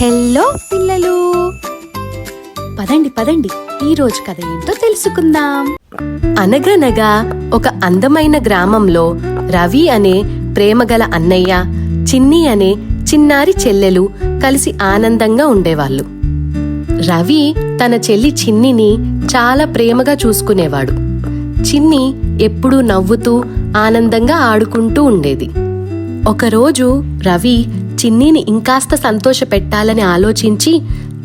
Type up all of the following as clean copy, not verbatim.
Hello పిల్లలు, పదండి పదండి, ఈ రోజు కథ ఏంటో తెలుసుకుందాం. అనగనగా ఒక అందమైన గ్రామంలో రవి అనే ప్రేమగల అన్నయ్య, చిన్ని అనే చిన్నారి చెల్లెలు కలిసి ఆనందంగా ఉండేవాళ్ళు. రవి తన చెల్లి చిన్నిని చాలా ప్రేమగా చూసుకునేవాడు. చిన్ని ఎప్పుడూ నవ్వుతూ ఆనందంగా ఆడుకుంటూ ఉండేది. ఒకరోజు రవి చిన్నిని ఇంకాస్త సంతోషపెట్టాలని ఆలోచించి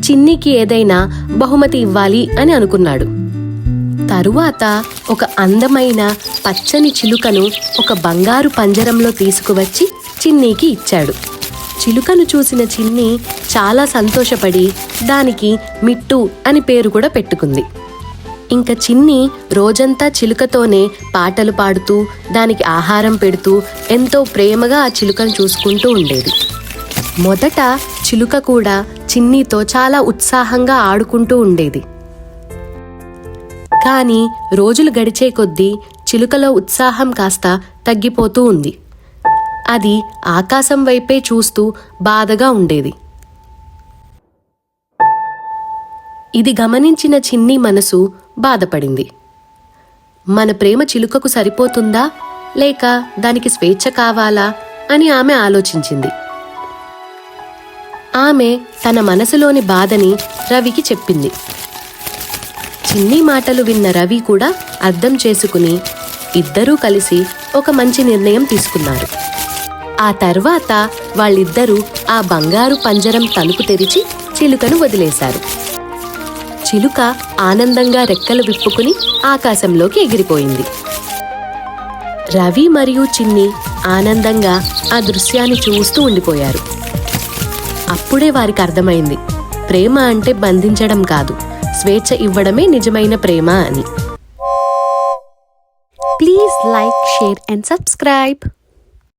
చిన్నికి ఏదైనా బహుమతి ఇవ్వాలి అని అనుకున్నాడు. తరువాత ఒక అందమైన పచ్చని చిలుకను ఒక బంగారు పంజరంలో తీసుకువచ్చి చిన్నీకి ఇచ్చాడు. చిలుకను చూసిన చిన్ని చాలా సంతోషపడి దానికి మిట్టు అని పేరు కూడా పెట్టుకుంది. ఇంక చిన్ని రోజంతా చిలుకతోనే పాటలు పాడుతూ దానికి ఆహారం పెడుతూ ఎంతో ప్రేమగా ఆ చిలుకను చూసుకుంటూ ఉండేది. మొదట చిలుక కూడా చిన్నితో చాలా ఉత్సాహంగా ఆడుకుంటూ ఉండేది. కానీ రోజులు గడిచే కొద్దీ చిలుకలో ఉత్సాహం కాస్త తగ్గిపోతూ ఉంది. అది ఆకాశం వైపే చూస్తూ బాధగా ఉండేది. ఇది గమనించిన చిన్ని మనసు బాధపడింది. మన ప్రేమ చిలుకకు సరిపోతుందా లేక దానికి స్వేచ్ఛ కావాలా అని ఆమె ఆలోచించింది. ఆమె తన మనసులోని బాధని రవికి చెప్పింది. చిన్ని మాటలు విన్న రవి కూడా అర్థం చేసుకుని ఇద్దరూ కలిసి ఒక మంచి నిర్ణయం తీసుకున్నారు. ఆ తర్వాత వాళ్ళిద్దరూ ఆ బంగారు పంజరం తలుపు తెరిచి చిలుకను వదిలేశారు. చిలుక ఆనందంగా రెక్కలు విప్పుకుని ఆకాశంలోకి ఎగిరిపోయింది. రవి మరియు చిన్ని ఆనందంగా ఆ దృశ్యాన్ని చూస్తూ ఉండిపోయారు. అప్పుడే వారికి అర్థమైంది, ప్రేమ అంటే బంధించడం కాదు, స్వేచ్ఛ ఇవ్వడమే నిజమైన ప్రేమ అని. Please like, share and subscribe.